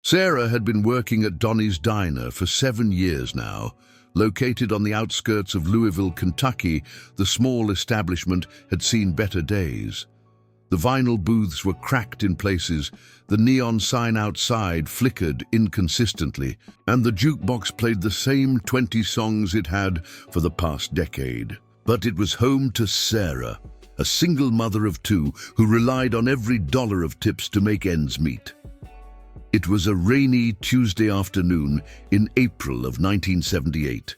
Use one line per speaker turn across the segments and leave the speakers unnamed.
Sarah had been working at Donnie's Diner for 7 years now. Located on the outskirts of Louisville, Kentucky, the small establishment had seen better days. The vinyl booths were cracked in places, the neon sign outside flickered inconsistently, and the jukebox played the same 20 songs it had for the past decade. But it was home to Sarah, a single mother of 2 who relied on every dollar of tips to make ends meet. It was a rainy Tuesday afternoon in April of 1978.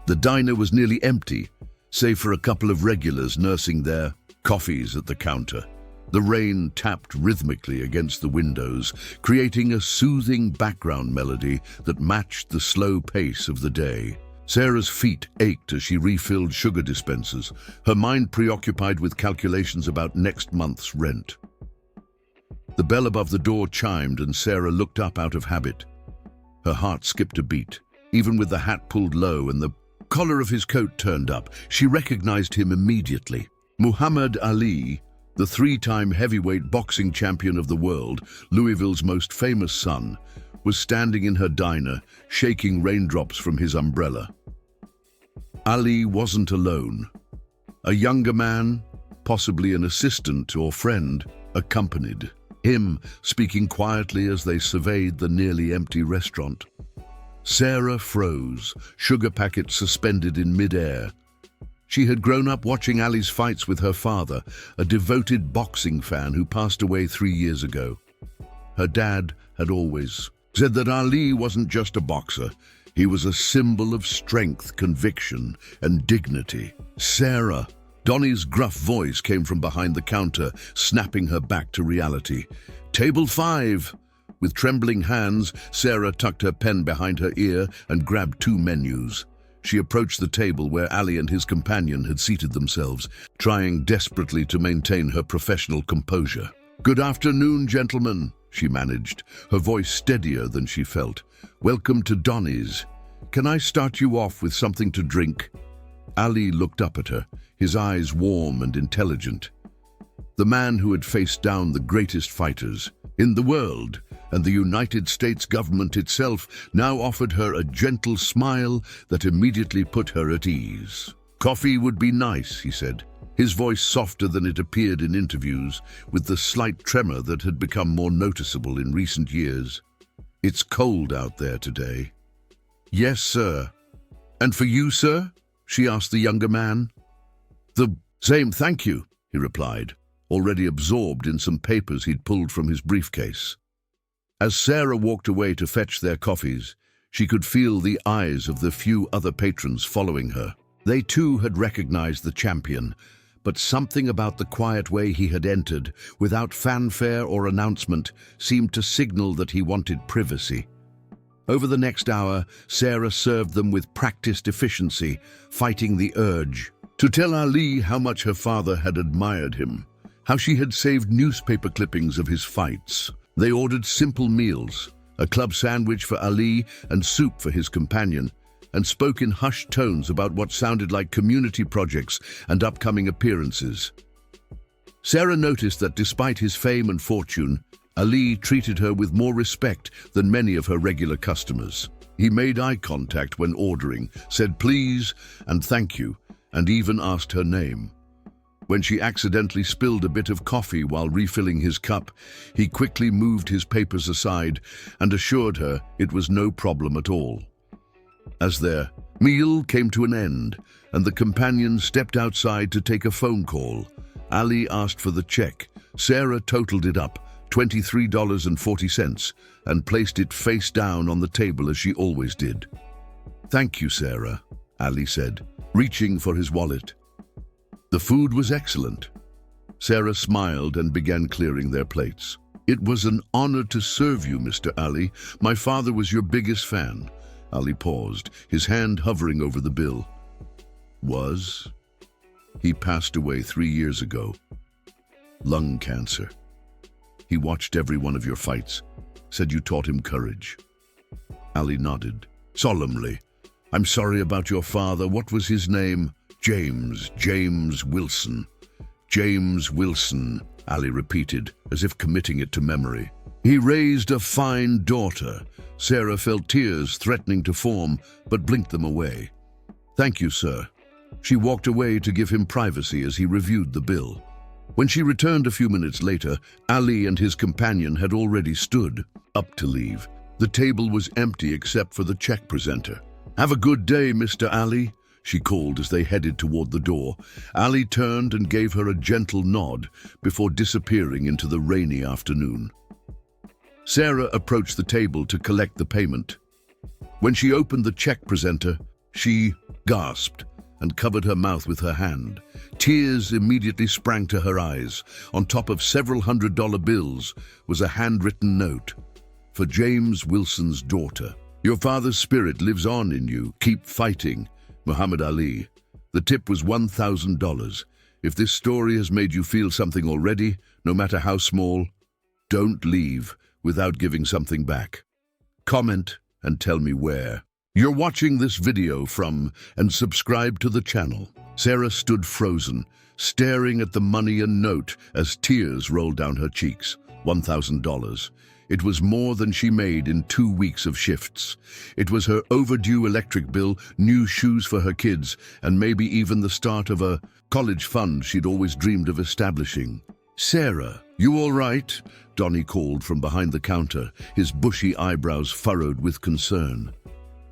The diner was nearly empty, save for a couple of regulars nursing their coffees at the counter. The rain tapped rhythmically against the windows, creating a soothing background melody that matched the slow pace of the day. Sarah's feet ached as she refilled sugar dispensers, her mind preoccupied with calculations about next month's rent. The bell above the door chimed and Sarah looked up out of habit. Her heart skipped a beat. Even with the hat pulled low and the collar of his coat turned up, she recognized him immediately. Muhammad Ali, the 3-time heavyweight boxing champion of the world, Louisville's most famous son, was standing in her diner, shaking raindrops from his umbrella. Ali wasn't alone. A younger man, possibly an assistant or friend, accompanied him, speaking quietly as they surveyed the nearly empty restaurant. Sarah froze, sugar packets suspended in mid-air. She had grown up watching Ali's fights with her father, a devoted boxing fan who passed away 3 years ago. Her dad had always said that Ali wasn't just a boxer. He was a symbol of strength, conviction, and dignity. Sarah. Donnie's gruff voice came from behind the counter, snapping her back to reality. Table 5. With trembling hands, Sarah tucked her pen behind her ear and grabbed 2 menus. She approached the table where Ali and his companion had seated themselves, trying desperately to maintain her professional composure. "Good afternoon, gentlemen," she managed, her voice steadier than she felt. "Welcome to Donnie's. Can I start you off with something to drink?" Ali looked up at her, his eyes warm and intelligent. The man who had faced down the greatest fighters in the world and the United States government itself now offered her a gentle smile that immediately put her at ease. "Coffee would be nice," he said, his voice softer than it appeared in interviews, with the slight tremor that had become more noticeable in recent years. "It's cold out there today." "Yes, sir." "And for you, sir?" she asked the younger man. "The same, thank you," he replied, already absorbed in some papers he'd pulled from his briefcase. As Sarah walked away to fetch their coffees, she could feel the eyes of the few other patrons following her. They too had recognized the champion, but something about the quiet way he had entered, without fanfare or announcement, seemed to signal that he wanted privacy. Over the next hour, Sarah served them with practiced efficiency, fighting the urge to tell Ali how much her father had admired him, how she had saved newspaper clippings of his fights. They ordered simple meals, a club sandwich for Ali and soup for his companion, and spoke in hushed tones about what sounded like community projects and upcoming appearances. Sarah noticed that despite his fame and fortune, Ali treated her with more respect than many of her regular customers. He made eye contact when ordering, said please and thank you, and even asked her name. When she accidentally spilled a bit of coffee while refilling his cup, he quickly moved his papers aside and assured her it was no problem at all. As their meal came to an end and the companion stepped outside to take a phone call, Ali asked for the check. Sarah totaled it up, $23.40, and placed it face down on the table as she always did. "Thank you, Sarah," Ali said, reaching for his wallet. The food was excellent. Sarah smiled and began clearing their plates. "It was an honor to serve you, Mr. Ali. My father was your biggest fan." Ali paused, his hand hovering over the bill. "Was? He passed away 3 years ago. Lung cancer. He watched every one of your fights, said you taught him courage." Ali nodded, solemnly. "I'm sorry about your father. What was his name?" James Wilson. James Wilson," Ali repeated, as if committing it to memory. He raised a fine daughter. Sarah felt tears threatening to form, but blinked them away. "Thank you, sir." She walked away to give him privacy as he reviewed the bill. When she returned a few minutes later, Ali and his companion had already stood up to leave. The table was empty except for the check presenter. "Have a good day, Mr. Ali," she called as they headed toward the door. Ali turned and gave her a gentle nod before disappearing into the rainy afternoon. Sarah approached the table to collect the payment. When she opened the check presenter, she gasped and covered her mouth with her hand. Tears immediately sprang to her eyes. On top of several $100 bills was a handwritten note. "For James Wilson's daughter. Your father's spirit lives on in you. Keep fighting. Muhammad Ali." The tip was $1,000. If this story has made you feel something already, no matter how small, don't leave without giving something back. Comment and tell me where you're watching this video from, and subscribe to the channel. Sarah stood frozen, staring at the money and note as tears rolled down her cheeks. $1,000. It was more than she made in 2 weeks of shifts. It was her overdue electric bill, new shoes for her kids, and maybe even the start of a college fund she'd always dreamed of establishing. "Sarah, you all right?" Donnie called from behind the counter, his bushy eyebrows furrowed with concern.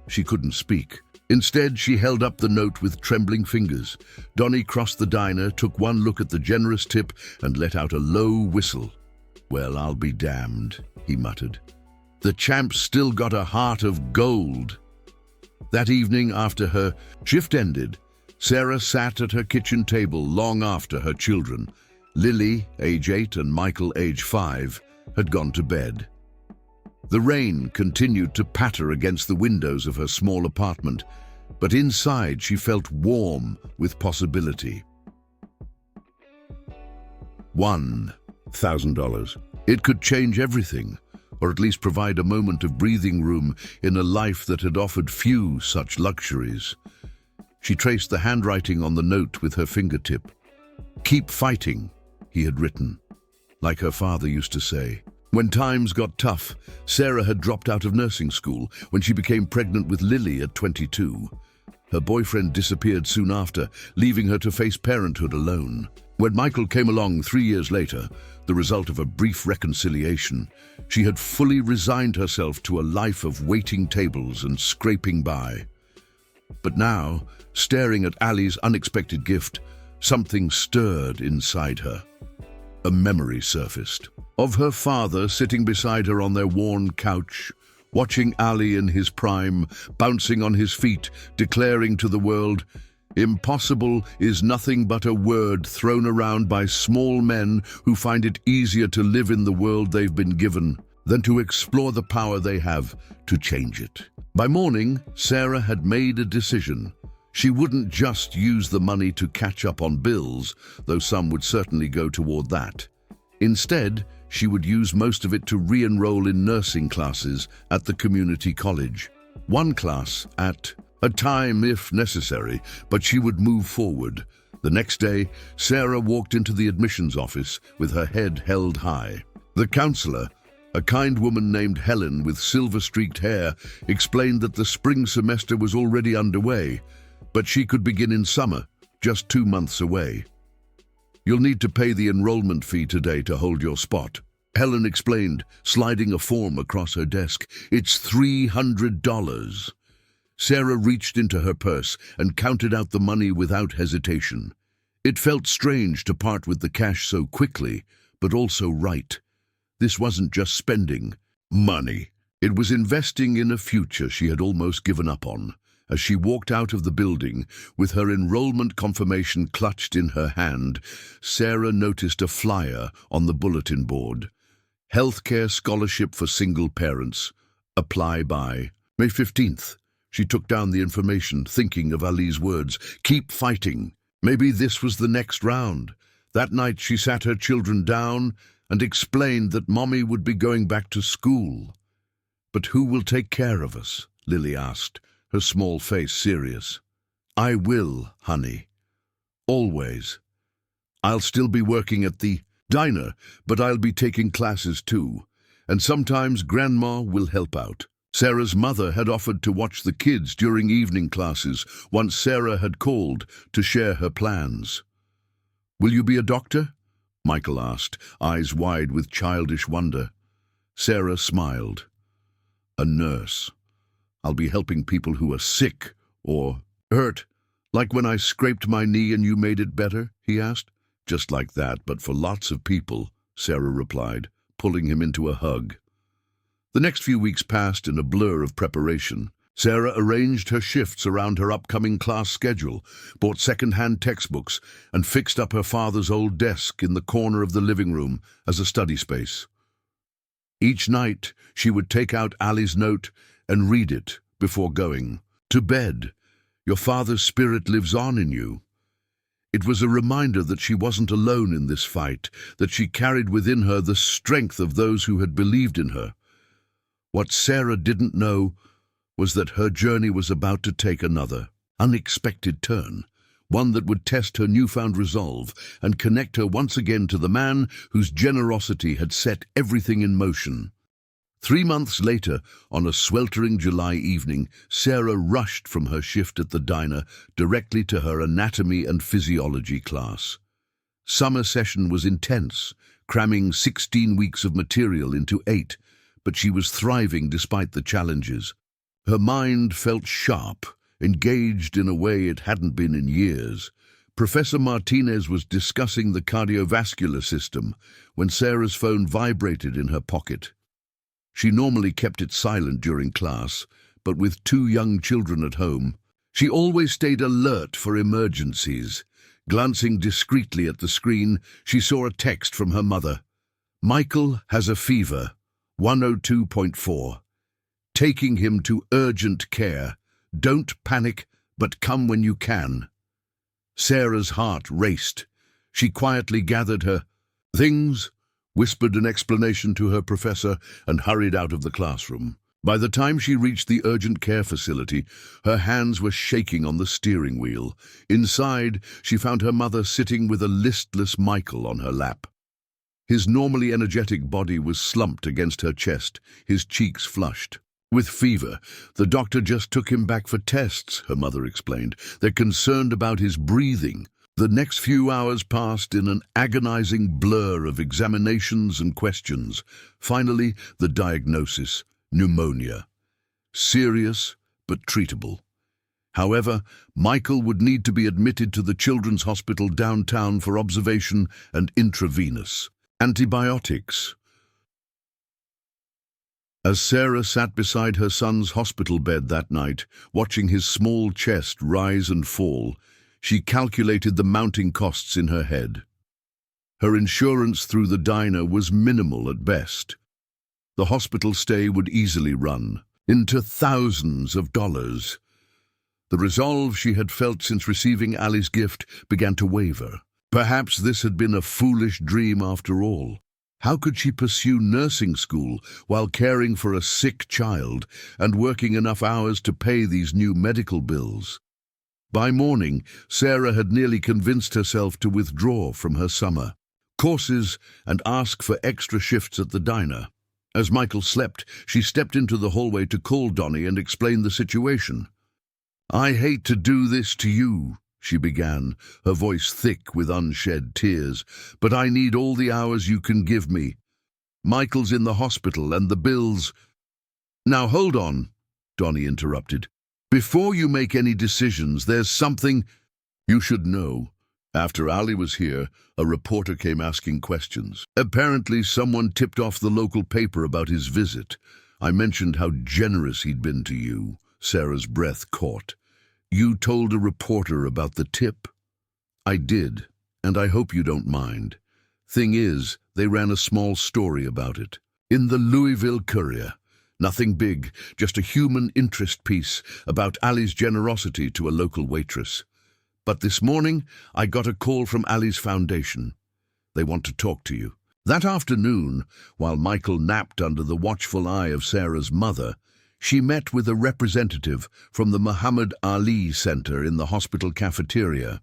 She couldn't speak. Instead, she held up the note with trembling fingers. Donnie crossed the diner, took one look at the generous tip, and let out a low whistle. "Well, I'll be damned," he muttered. "The champ's still got a heart of gold." That evening, after her shift ended, Sarah sat at her kitchen table long after her children, Lily, age 8, and Michael, age 5, had gone to bed. The rain continued to patter against the windows of her small apartment, but inside she felt warm with possibility. $1,000. It could change everything, or at least provide a moment of breathing room in a life that had offered few such luxuries. She traced the handwriting on the note with her fingertip. "Keep fighting," he had written, like her father used to say. When times got tough, Sarah had dropped out of nursing school when she became pregnant with Lily at 22. Her boyfriend disappeared soon after, leaving her to face parenthood alone. When Michael came along 3 years later, the result of a brief reconciliation, she had fully resigned herself to a life of waiting tables and scraping by. But now, staring at Ali's unexpected gift, something stirred inside her. A memory surfaced of her father sitting beside her on their worn couch, watching Ali in his prime, bouncing on his feet, declaring to the world, "Impossible is nothing but a word thrown around by small men who find it easier to live in the world they've been given than to explore the power they have to change it." By morning, Sarah had made a decision. She wouldn't just use the money to catch up on bills, though some would certainly go toward that. Instead, she would use most of it to re-enroll in nursing classes at the community college. One class at a time if necessary, but she would move forward. The next day, Sarah walked into the admissions office with her head held high. The counselor, a kind woman named Helen with silver-streaked hair, explained that the spring semester was already underway, but she could begin in summer, just 2 months away. "You'll need to pay the enrollment fee today to hold your spot," Helen explained, sliding a form across her desk. "It's $300. Sarah reached into her purse and counted out the money without hesitation. It felt strange to part with the cash so quickly, but also right. This wasn't just spending money. It was investing in a future she had almost given up on. As she walked out of the building, with her enrollment confirmation clutched in her hand, Sarah noticed a flyer on the bulletin board. "Healthcare scholarship for single parents. Apply by May 15th. She took down the information, thinking of Ali's words, "Keep fighting." Maybe this was the next round. That night she sat her children down and explained that Mommy would be going back to school. "But who will take care of us?" Lily asked, her small face serious. "I will, honey. Always. I'll still be working at the diner, but I'll be taking classes too. And sometimes Grandma will help out. Sarah's mother had offered to watch the kids during evening classes once Sarah had called to share her plans. "Will you be a doctor?" Michael asked, eyes wide with childish wonder. Sarah smiled. "A nurse. I'll be helping people who are sick or hurt. Like when I scraped my knee and you made it better?" he asked. "Just like that, but for lots of people," Sarah replied, pulling him into a hug. The next few weeks passed in a blur of preparation. Sarah arranged her shifts around her upcoming class schedule, bought second-hand textbooks, and fixed up her father's old desk in the corner of the living room as a study space. Each night, she would take out Ali's note and read it before going to bed. "Your father's spirit lives on in you." It was a reminder that she wasn't alone in this fight, that she carried within her the strength of those who had believed in her. What Sarah didn't know was that her journey was about to take another, unexpected turn, one that would test her newfound resolve and connect her once again to the man whose generosity had set everything in motion. 3 months later, on a sweltering July evening, Sarah rushed from her shift at the diner directly to her anatomy and physiology class. Summer session was intense, cramming 16 weeks of material into 8, but she was thriving despite the challenges. Her mind felt sharp, engaged in a way it hadn't been in years. Professor Martinez was discussing the cardiovascular system when Sarah's phone vibrated in her pocket. She normally kept it silent during class, but with 2 young children at home, she always stayed alert for emergencies. Glancing discreetly at the screen, she saw a text from her mother. "Michael has a fever, 102.4. Taking him to urgent care. Don't panic, but come when you can." Sarah's heart raced. She quietly gathered her things, whispered an explanation to her professor, and hurried out of the classroom. By the time she reached the urgent care facility, her hands were shaking on the steering wheel. Inside, she found her mother sitting with a listless Michael on her lap. His normally energetic body was slumped against her chest, his cheeks flushed. "With fever. The doctor just took him back for tests," her mother explained. "They're concerned about his breathing." The next few hours passed in an agonizing blur of examinations and questions. Finally, the diagnosis: pneumonia. Serious, but treatable. However, Michael would need to be admitted to the Children's Hospital downtown for observation and intravenous antibiotics. As Sarah sat beside her son's hospital bed that night, watching his small chest rise and fall, she calculated the mounting costs in her head. Her insurance through the diner was minimal at best. The hospital stay would easily run into thousands of dollars. The resolve she had felt since receiving Ali's gift began to waver. Perhaps this had been a foolish dream after all. How could she pursue nursing school while caring for a sick child and working enough hours to pay these new medical bills? By morning, Sarah had nearly convinced herself to withdraw from her summer courses and ask for extra shifts at the diner. As Michael slept, she stepped into the hallway to call Donnie and explain the situation. "I hate to do this to you," she began, her voice thick with unshed tears, "but I need all the hours you can give me. Michael's in the hospital and the bills—" "Now hold on," Donnie interrupted. "Before you make any decisions, there's something you should know." After Ali was here, a reporter came asking questions. Apparently, someone tipped off the local paper about his visit. "I mentioned how generous he'd been to you." Sarah's breath caught. "You told a reporter about the tip?" "I did, and I hope you don't mind. Thing is, they ran a small story about it. In the Louisville Courier. Nothing big, just a human interest piece about Ali's generosity to a local waitress. But this morning, I got a call from Ali's foundation. They want to talk to you." That afternoon, while Michael napped under the watchful eye of Sarah's mother, she met with a representative from the Muhammad Ali Center in the hospital cafeteria.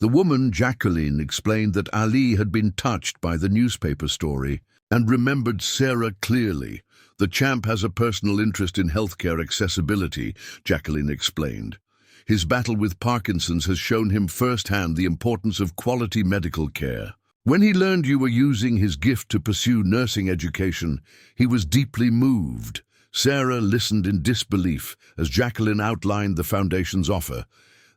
The woman, Jacqueline, explained that Ali had been touched by the newspaper story. and remembered Sarah clearly. The champ has a personal interest in healthcare accessibility, Jacqueline explained. His battle with Parkinson's has shown him firsthand the importance of quality medical care. When he learned you were using his gift to pursue nursing education, he was deeply moved. Sarah listened in disbelief as Jacqueline outlined the foundation's offer.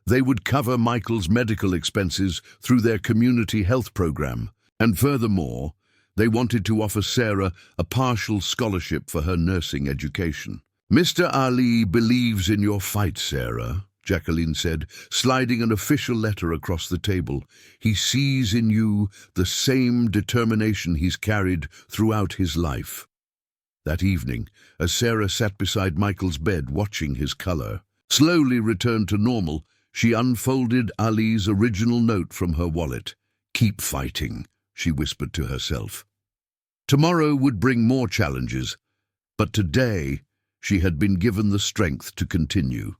They would cover Michael's medical expenses through their community health program, and furthermore, they wanted to offer Sarah a partial scholarship for her nursing education. "Mr. Ali believes in your fight, Sarah," Jacqueline said, sliding an official letter across the table. "He sees in you the same determination he's carried throughout his life." That evening, as Sarah sat beside Michael's bed watching his color slowly return to normal, she unfolded Ali's original note from her wallet. "Keep fighting," she whispered to herself. Tomorrow would bring more challenges, but today she had been given the strength to continue.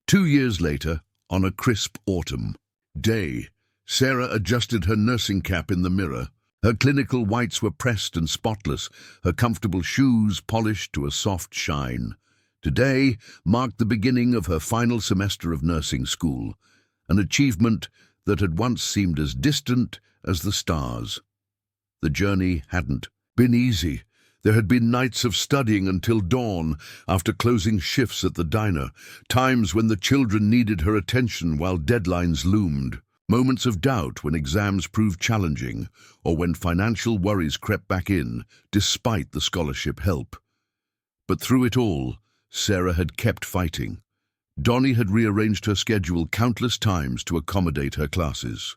2 years later, on a crisp autumn day, Sarah adjusted her nursing cap in the mirror. Her clinical whites were pressed and spotless, her comfortable shoes polished to a soft shine. Today marked the beginning of her final semester of nursing school, an achievement that had once seemed as distant as the stars. The journey hadn't been easy. There had been nights of studying until dawn, after closing shifts at the diner, times when the children needed her attention while deadlines loomed, moments of doubt when exams proved challenging, or when financial worries crept back in, despite the scholarship help. But through it all, Sarah had kept fighting. Donnie had rearranged her schedule countless times to accommodate her classes.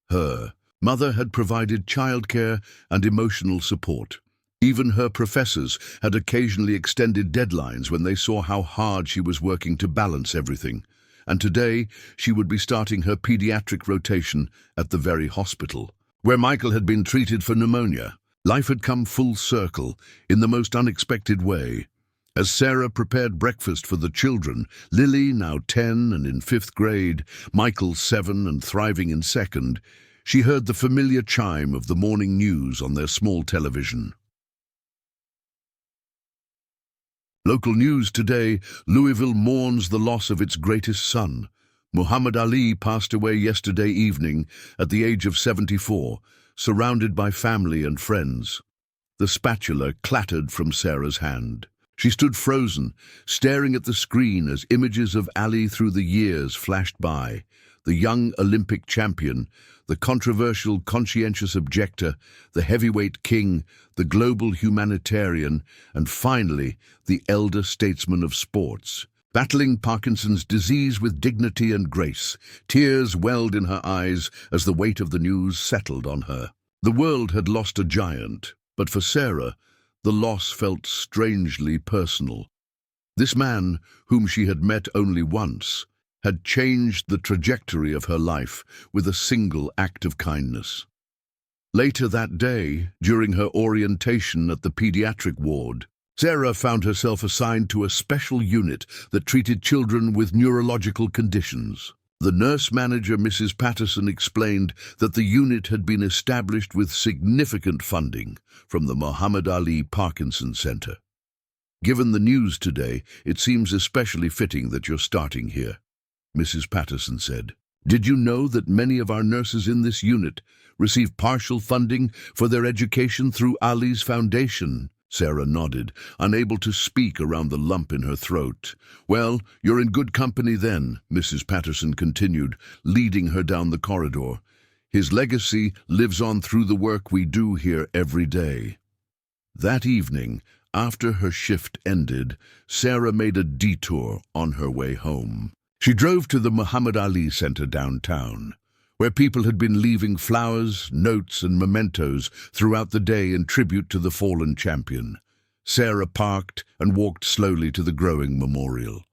Her mother had provided childcare and emotional support. Even her professors had occasionally extended deadlines when they saw how hard she was working to balance everything. And today, she would be starting her pediatric rotation at the very hospital where Michael had been treated for pneumonia. Life had come full circle in the most unexpected way. As Sarah prepared breakfast for the children, Lily, now 10 and in 5th grade, Michael 7 and thriving in 2nd, she heard the familiar chime of the morning news on their small television. Local news today: Louisville mourns the loss of its greatest son. Muhammad Ali passed away yesterday evening at the age of 74, surrounded by family and friends. The spatula clattered from Sarah's hand. She stood frozen, staring at the screen as images of Ali through the years flashed by. The young Olympic champion, the controversial conscientious objector, the heavyweight king, the global humanitarian, and finally, the elder statesman of sports. Battling Parkinson's disease with dignity and grace, tears welled in her eyes as the weight of the news settled on her. The world had lost a giant, but for Sarah, the loss felt strangely personal. This man, whom she had met only once, had changed the trajectory of her life with a single act of kindness. Later that day, during her orientation at the pediatric ward, Sarah found herself assigned to a special unit that treated children with neurological conditions. The nurse manager, Mrs. Patterson, explained that the unit had been established with significant funding from the Muhammad Ali Parkinson Center. "Given the news today, it seems especially fitting that you're starting here," Mrs. Patterson said. "Did you know that many of our nurses in this unit receive partial funding for their education through Ali's foundation?" Sarah nodded, unable to speak around the lump in her throat. "Well, you're in good company then," Mrs. Patterson continued, leading her down the corridor. "His legacy lives on through the work we do here every day." That evening, after her shift ended, Sarah made a detour on her way home. She drove to the Muhammad Ali Center downtown, where people had been leaving flowers, notes, and mementos throughout the day in tribute to the fallen champion. Sarah parked and walked slowly to the growing memorial.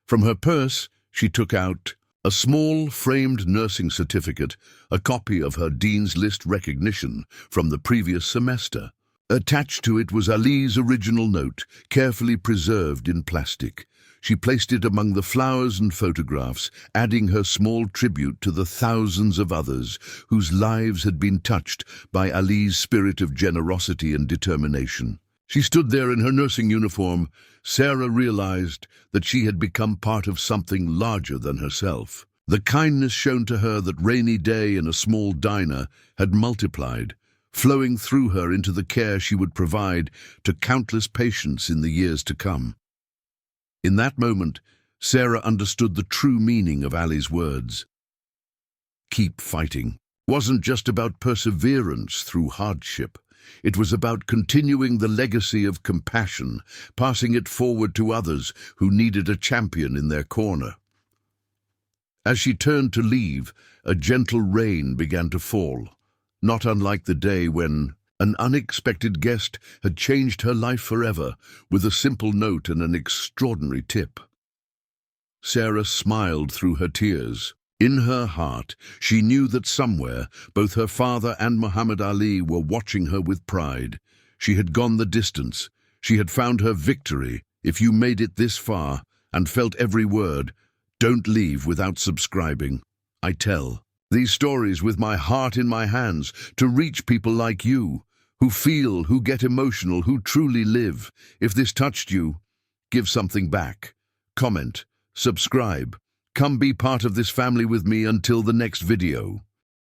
From her purse, she took out a small, framed nursing certificate, a copy of her Dean's List recognition from the previous semester. Attached to it was Ali's original note, carefully preserved in plastic. She placed it among the flowers and photographs, adding her small tribute to the thousands of others whose lives had been touched by Ali's spirit of generosity and determination. She stood there in her nursing uniform. Sarah realized that she had become part of something larger than herself. The kindness shown to her that rainy day in a small diner had multiplied, flowing through her into the care she would provide to countless patients in the years to come. In that moment, Sarah understood the true meaning of Ali's words. Keep fighting wasn't just about perseverance through hardship. It was about continuing the legacy of compassion, passing it forward to others who needed a champion in their corner. As she turned to leave, a gentle rain began to fall, not unlike the day when an unexpected guest had changed her life forever with a simple note and an extraordinary tip. Sarah smiled through her tears. In her heart, she knew that somewhere, both her father and Muhammad Ali were watching her with pride. She had gone the distance. She had found her victory. If you made it this far and felt every word, don't leave without subscribing. I tell these stories with my heart in my hands to reach people like you, who feel, who get emotional, who truly live. If this touched you, give something back. Comment, subscribe. Come be part of this family with me until the next video.